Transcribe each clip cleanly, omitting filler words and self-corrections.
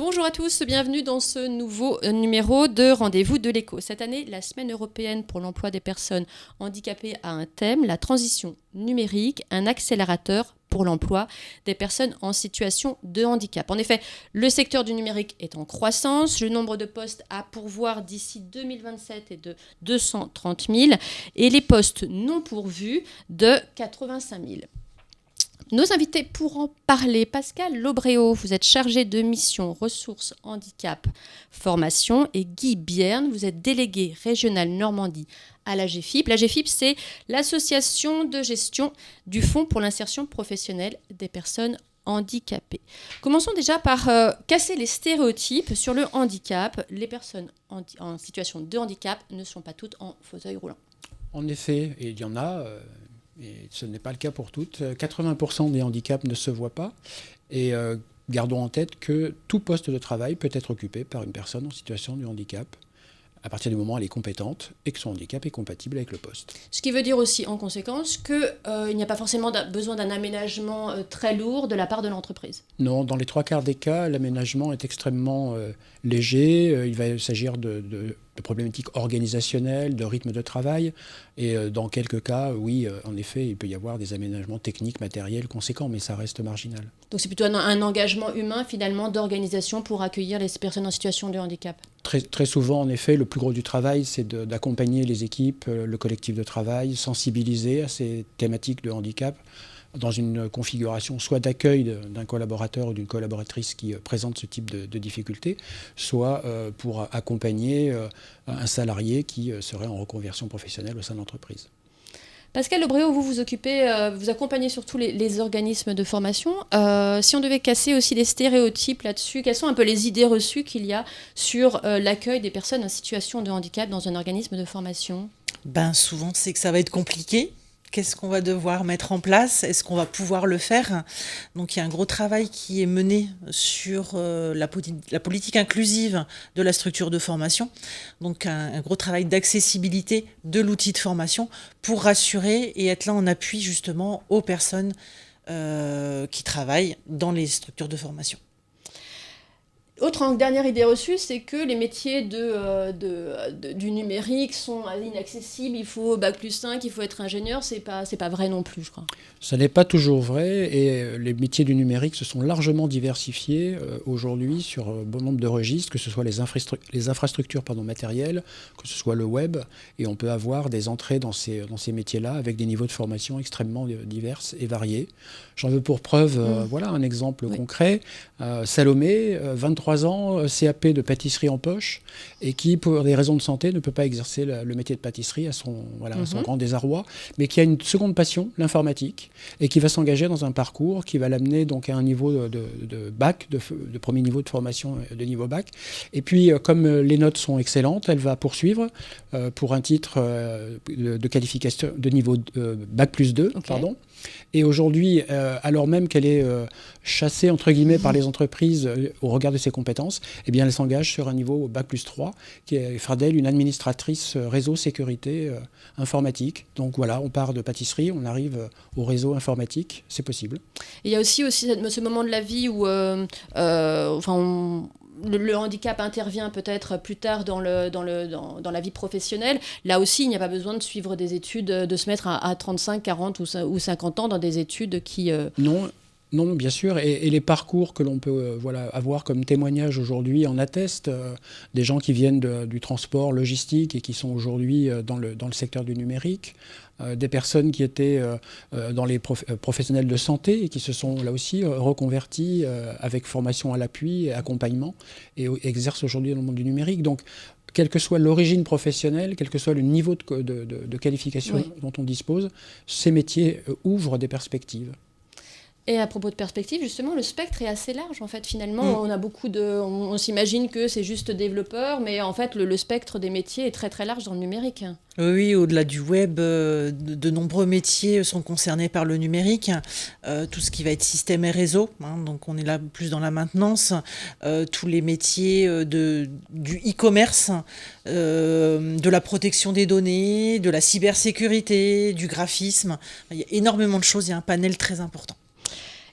Bonjour à tous, bienvenue dans ce nouveau numéro de Rendez-vous de l'écho. Cette année, la Semaine européenne pour l'emploi des personnes handicapées a un thème, la transition numérique, un accélérateur pour l'emploi des personnes en situation de handicap. En effet, le secteur du numérique est en croissance, le nombre de postes à pourvoir d'ici 2027 est de 230 000 et les postes non pourvus de 85 000. Nos invités pour en parler, Pascal Lobréau, vous êtes chargé de mission ressources, handicap, formation, et Guy Bierne, vous êtes délégué régional Normandie à l'AGEFIP. L'AGEFIP, c'est l'association de gestion du Fonds pour l'insertion professionnelle des personnes handicapées. Commençons déjà par casser les stéréotypes sur le handicap. Les personnes en situation de handicap ne sont pas toutes en fauteuil roulant. En effet, et il y en a... Et ce n'est pas le cas pour toutes. 80% des handicaps ne se voient pas. Et gardons en tête que tout poste de travail peut être occupé par une personne en situation de handicap, à partir du moment où elle est compétente et que son handicap est compatible avec le poste. Ce qui veut dire aussi, en conséquence, qu'il n'y a pas forcément besoin d'un aménagement très lourd de la part de l'entreprise. Non, dans les 3/4 des cas, l'aménagement est extrêmement léger. Il va s'agir de problématiques organisationnelles, de rythme de travail. Et dans quelques cas, oui, en effet, il peut y avoir des aménagements techniques, matériels conséquents, mais ça reste marginal. Donc c'est plutôt un engagement humain, finalement, d'organisation pour accueillir les personnes en situation de handicap. Très souvent, en effet, le plus gros du travail, c'est d'accompagner les équipes, le collectif de travail, sensibiliser à ces thématiques de handicap dans une configuration soit d'accueil d'un collaborateur ou d'une collaboratrice qui présente ce type de difficultés, soit pour accompagner un salarié qui serait en reconversion professionnelle au sein de l'entreprise. Pascal Lobréau, vous accompagnez surtout les organismes de formation. Si on devait casser aussi les stéréotypes là-dessus, quelles sont un peu les idées reçues qu'il y a sur l'accueil des personnes en situation de handicap dans un organisme de formation ? Souvent, c'est que ça va être compliqué. Qu'est-ce qu'on va devoir mettre en place ? Est-ce qu'on va pouvoir le faire ? Donc, il y a un gros travail qui est mené sur la politique inclusive de la structure de formation. Donc, un gros travail d'accessibilité de l'outil de formation pour rassurer et être là en appui justement aux personnes qui travaillent dans les structures de formation. Dernière idée reçue, c'est que les métiers du numérique sont inaccessibles, il faut Bac+5, il faut être ingénieur, c'est pas vrai non plus, je crois. Ça n'est pas toujours vrai et les métiers du numérique se sont largement diversifiés aujourd'hui sur bon nombre de registres, que ce soit les infrastructures matérielles, que ce soit le web, et on peut avoir des entrées dans ces métiers-là avec des niveaux de formation extrêmement divers et variés. J'en veux pour preuve voilà un exemple concret. Salomé, 23 ans, CAP de pâtisserie en poche, et qui, pour des raisons de santé, ne peut pas exercer le métier de pâtisserie à son grand désarroi, mais qui a une seconde passion, l'informatique, et qui va s'engager dans un parcours qui va l'amener donc à un niveau de bac, de premier niveau de formation de niveau bac. Et puis, comme les notes sont excellentes, elle va poursuivre pour un titre de qualification de niveau bac+2, pardon. Et aujourd'hui, alors même qu'elle est chassée, entre guillemets, par les entreprises au regard de ses compétences, eh bien, elle s'engage sur un niveau bac+3, qui fera d'elle une administratrice réseau sécurité informatique. Donc voilà, on part de pâtisserie, on arrive au réseau informatique, c'est possible. Et il y a aussi ce moment de la vie où le handicap intervient peut-être plus tard dans la vie professionnelle. Là aussi, il n'y a pas besoin de suivre des études, de se mettre à 35, 40 ou 50 ans dans des études qui... Non, bien sûr. Et les parcours que l'on peut avoir comme témoignage aujourd'hui en attestent. Des gens qui viennent du transport logistique et qui sont aujourd'hui dans le secteur du numérique. Des personnes qui étaient dans les professionnels de santé et qui se sont là aussi reconvertis avec formation à l'appui et accompagnement et exercent aujourd'hui dans le monde du numérique. Donc, quelle que soit l'origine professionnelle, quel que soit le niveau de qualification dont on dispose, ces métiers ouvrent des perspectives. Et à propos de perspective, justement, le spectre est assez large, en fait, finalement. On s'imagine que c'est juste développeur, mais en fait, le spectre des métiers est très, très large dans le numérique. Oui, au-delà du web, de nombreux métiers sont concernés par le numérique. Tout ce qui va être système et réseau, donc on est là plus dans la maintenance. Tous les métiers du e-commerce, de la protection des données, de la cybersécurité, du graphisme. Il y a énormément de choses, il y a un panel très important.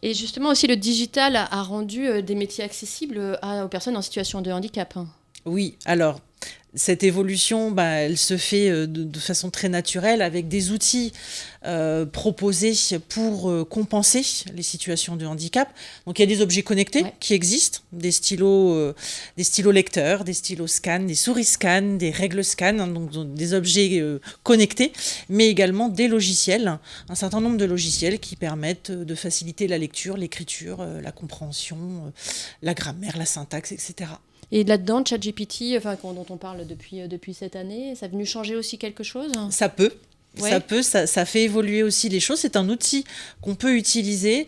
Et justement aussi le digital a rendu des métiers accessibles aux personnes en situation de handicap. Oui, alors cette évolution, elle se fait de façon très naturelle avec des outils proposés pour compenser les situations de handicap. Donc il y a des objets connectés qui existent, des stylos lecteurs, des stylos scan, des souris scan, des règles scan, hein, donc des objets connectés, mais également des logiciels, un certain nombre de logiciels qui permettent de faciliter la lecture, l'écriture, la compréhension, la grammaire, la syntaxe, etc. Et là-dedans, ChatGPT, dont on parle depuis cette année, ça a venu changer aussi quelque chose ? Ça peut. Ouais. Ça fait évoluer aussi les choses. C'est un outil qu'on peut utiliser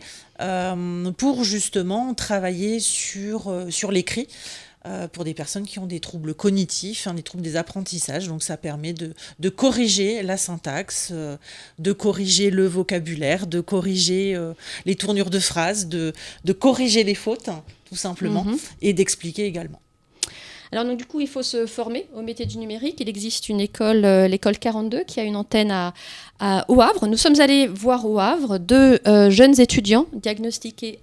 pour justement travailler sur l'écrit pour des personnes qui ont des troubles cognitifs, des troubles des apprentissages. Donc ça permet de corriger la syntaxe, de corriger le vocabulaire, de corriger les tournures de phrases, de corriger les fautes, tout simplement, et d'expliquer également. Alors donc du coup, il faut se former au métier du numérique. Il existe une école, l'école 42, qui a une antenne au Havre. Nous sommes allés voir au Havre 2 jeunes étudiants diagnostiqués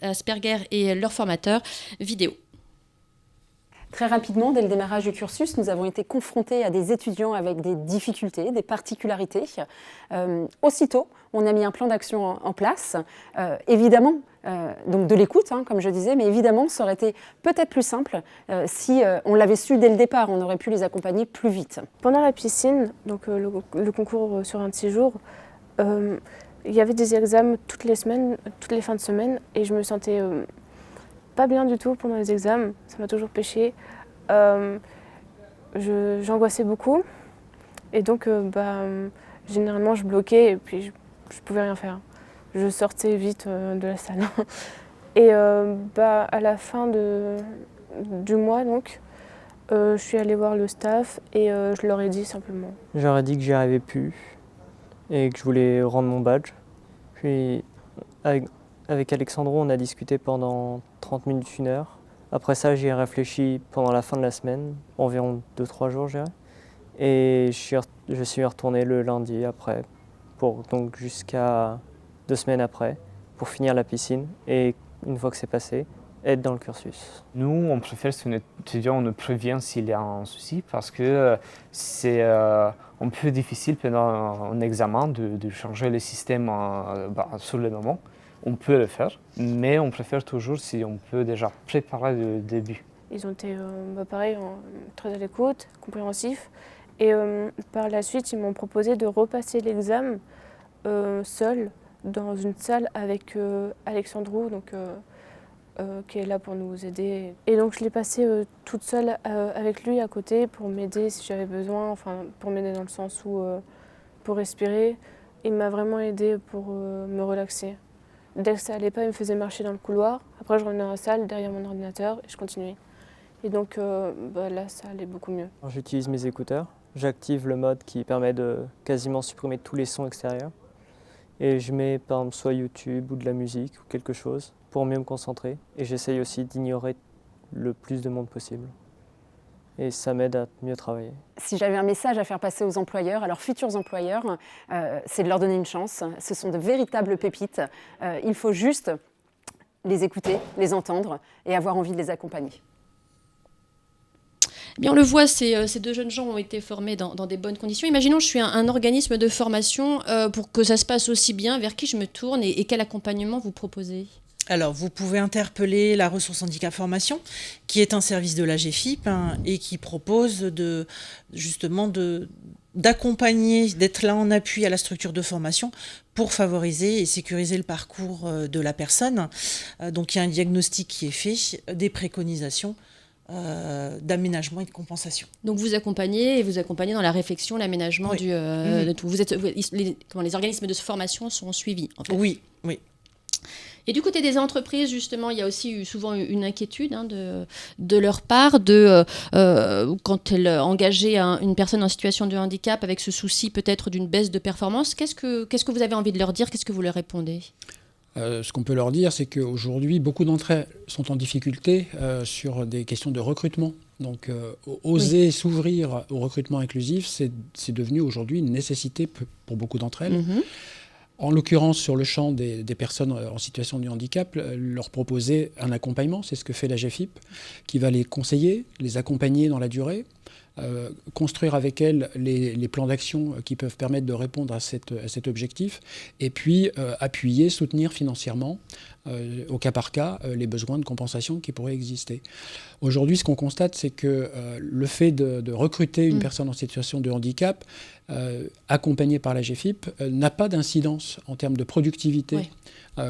Asperger et leur formateur vidéo. Très rapidement, dès le démarrage du cursus, nous avons été confrontés à des étudiants avec des difficultés, des particularités. Aussitôt, on a mis un plan d'action en place. Évidemment, donc de l'écoute, comme je disais, mais évidemment, ça aurait été peut-être plus simple si on l'avait su dès le départ. On aurait pu les accompagner plus vite. Pendant la piscine, donc le concours sur un de ces jours, il y avait des examens toutes les semaines, toutes les fins de semaine, et je me sentais pas bien du tout pendant les examens. Ça m'a toujours pêché. J'angoissais beaucoup, et donc généralement je bloquais et puis je pouvais rien faire. Je sortais vite de la salle. Et à la fin du mois, donc, je suis allée voir le staff et je leur ai dit simplement. Je leur ai dit que j'y arrivais plus et que je voulais rendre mon badge. Puis avec Alexandro, on a discuté pendant 30 minutes, 1 heure. Après ça, j'y ai réfléchi pendant la fin de la semaine, environ 2-3 jours, je dirais. Et je suis retourné le lundi après, donc jusqu'à 2 semaines après, pour finir la piscine. Et une fois que c'est passé, être dans le cursus. Nous, on préfère si un étudiant nous prévient s'il y a un souci parce que c'est un peu difficile pendant un examen de changer le système sur le moment. On peut le faire, mais on préfère toujours si on peut déjà préparer le début. Ils ont été pareil, très à l'écoute, compréhensifs. Et par la suite, ils m'ont proposé de repasser l'examen seul dans une salle avec Alexandro, donc, qui est là pour nous aider. Et donc je l'ai passé toute seule avec lui à côté pour m'aider si j'avais besoin, pour m'aider dans le sens où pour respirer. Il m'a vraiment aidé pour me relaxer. Dès que ça allait pas, il me faisait marcher dans le couloir. Après, je revenais dans la salle derrière mon ordinateur et je continuais. Et donc là, ça allait beaucoup mieux. J'utilise mes écouteurs. J'active le mode qui permet de quasiment supprimer tous les sons extérieurs. Et je mets par exemple soit YouTube ou de la musique ou quelque chose pour mieux me concentrer. Et j'essaye aussi d'ignorer le plus de monde possible. Et ça m'aide à mieux travailler. Si j'avais un message à faire passer aux employeurs, à leurs futurs employeurs, c'est de leur donner une chance. Ce sont de véritables pépites. Il faut juste les écouter, les entendre et avoir envie de les accompagner. Bien, on le voit, ces 2 jeunes gens ont été formés dans des bonnes conditions. Imaginons que je suis un organisme de formation pour que ça se passe aussi bien. Vers qui je me tourne et quel accompagnement vous proposez ? Alors, vous pouvez interpeller la ressource handicap formation, qui est un service de l'AGFIP et qui propose d'accompagner, d'être là en appui à la structure de formation pour favoriser et sécuriser le parcours de la personne. Donc, il y a un diagnostic qui est fait, des préconisations d'aménagement et de compensation. Donc vous accompagnez dans la réflexion, l'aménagement de tout. Les organismes de formation sont suivis, en fait. Oui. Et du côté des entreprises, justement, il y a aussi souvent une inquiétude de leur part quand elles engageaient une personne en situation de handicap avec ce souci peut-être d'une baisse de performance. Qu'est-ce que vous avez envie de leur dire ? Qu'est-ce que vous leur répondez ? Ce qu'on peut leur dire, c'est qu'aujourd'hui, beaucoup d'entre elles sont en difficulté sur des questions de recrutement. Donc, oser s'ouvrir au recrutement inclusif, c'est devenu aujourd'hui une nécessité pour beaucoup d'entre elles. En l'occurrence, sur le champ des personnes en situation de handicap, leur proposer un accompagnement, c'est ce que fait la GFIP, qui va les conseiller, les accompagner dans la durée, construire avec elles les plans d'action qui peuvent permettre de répondre à cet objectif, et puis appuyer, soutenir financièrement, au cas par cas, les besoins de compensation qui pourraient exister. Aujourd'hui, ce qu'on constate, c'est que le fait de recruter une personne en situation de handicap, accompagnée par la GFIP, n'a pas d'incidence en termes de productivité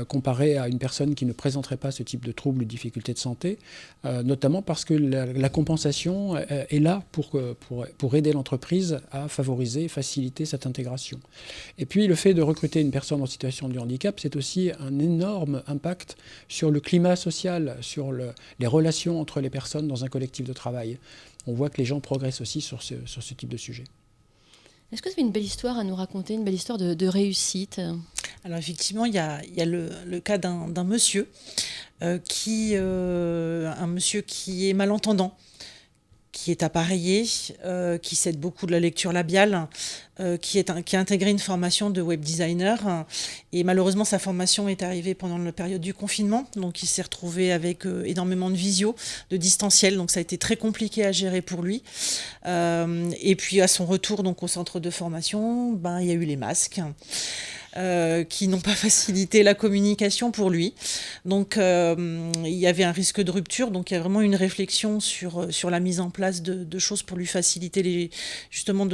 comparé à une personne qui ne présenterait pas ce type de troubles ou de difficultés de santé, notamment parce que la compensation est là pour aider l'entreprise à favoriser, faciliter cette intégration. Et puis le fait de recruter une personne en situation de handicap, c'est aussi un énorme impact sur le climat social, sur les relations entre les personnes dans un collectif de travail. On voit que les gens progressent aussi sur ce type de sujet. Est-ce que vous avez une belle histoire à nous raconter, une belle histoire de réussite ? Alors effectivement, il y a le cas d'un monsieur, qui est malentendant, qui est appareillé, qui s'aide beaucoup de la lecture labiale, qui a intégré une formation de web designer. Et malheureusement, sa formation est arrivée pendant la période du confinement. Donc, il s'est retrouvé avec énormément de visio, de distanciel. Donc, ça a été très compliqué à gérer pour lui. Et puis, à son retour donc, au centre de formation, il y a eu les masques. Qui n'ont pas facilité la communication pour lui. Donc, il y avait un risque de rupture. Donc, il y a vraiment une réflexion sur la mise en place de choses pour lui faciliter justement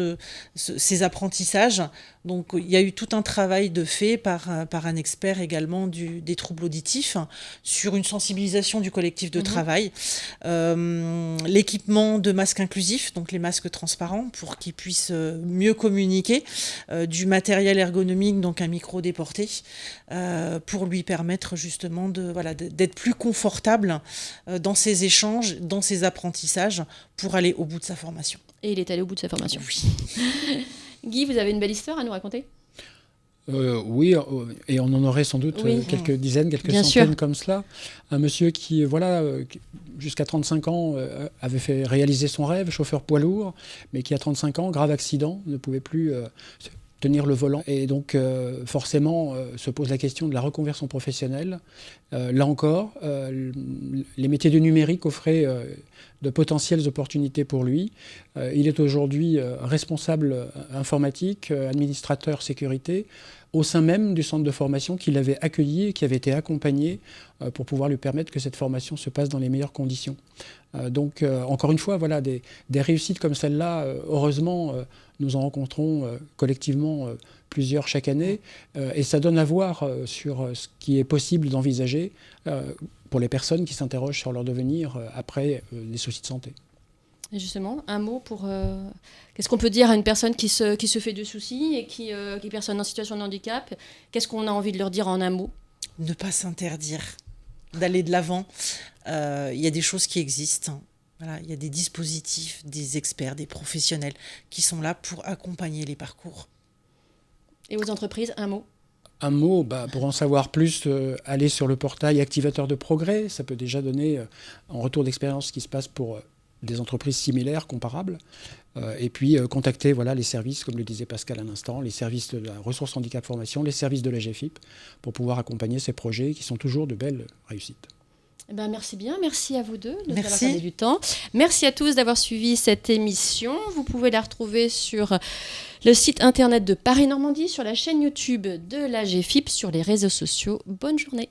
ses apprentissages. Donc, il y a eu tout un travail de fait par un expert également des troubles auditifs sur une sensibilisation du collectif de travail. L'équipement de masques inclusifs, donc les masques transparents, pour qu'ils puissent mieux communiquer, du matériel ergonomique, donc un micro déporté, pour lui permettre justement d'être plus confortable dans ses échanges, dans ses apprentissages, pour aller au bout de sa formation. Et il est allé au bout de sa formation. Oui. Guy, vous avez une belle histoire à nous raconter ? Oui, et on en aurait sans doute quelques dizaines, quelques Bien centaines sûr. comme cela. Un monsieur qui, jusqu'à 35 ans, avait fait réaliser son rêve, chauffeur poids lourd, mais qui, à 35 ans, grave accident, ne pouvait plus tenir le volant. Et donc, forcément, se pose la question de la reconversion professionnelle. Là encore, les métiers du numérique offraient de potentielles opportunités pour lui. Il est aujourd'hui responsable informatique, administrateur sécurité, au sein même du centre de formation qu'il avait accueilli et qui avait été accompagné pour pouvoir lui permettre que cette formation se passe dans les meilleures conditions. Donc, encore une fois, des réussites comme celle-là, heureusement, nous en rencontrons collectivement plusieurs chaque année, et ça donne à voir sur ce qui est possible d'envisager pour les personnes qui s'interrogent sur leur devenir après des soucis de santé. Et justement, un mot pour... qu'est-ce qu'on peut dire à une personne qui se fait de soucis et qui est personne en situation de handicap ? Qu'est-ce qu'on a envie de leur dire en un mot ? Ne pas s'interdire, d'aller de l'avant. Il y a des choses qui existent. Voilà, il y a des dispositifs, des experts, des professionnels qui sont là pour accompagner les parcours. Et aux entreprises, un mot ? Un mot, pour en savoir plus, aller sur le portail Activateur de Progrès. Ça peut déjà donner en retour d'expérience ce qui se passe pour des entreprises similaires, comparables. Et puis contacter les services, comme le disait Pascal à l'instant, les services de la ressource handicap formation, les services de la GFIP, pour pouvoir accompagner ces projets qui sont toujours de belles réussites. Merci bien, merci à vous deux de nous avoir Merci. accordé du temps. Merci à tous d'avoir suivi cette émission. Vous pouvez la retrouver sur le site internet de Paris Normandie, sur la chaîne YouTube de la GFIP, sur les réseaux sociaux. Bonne journée.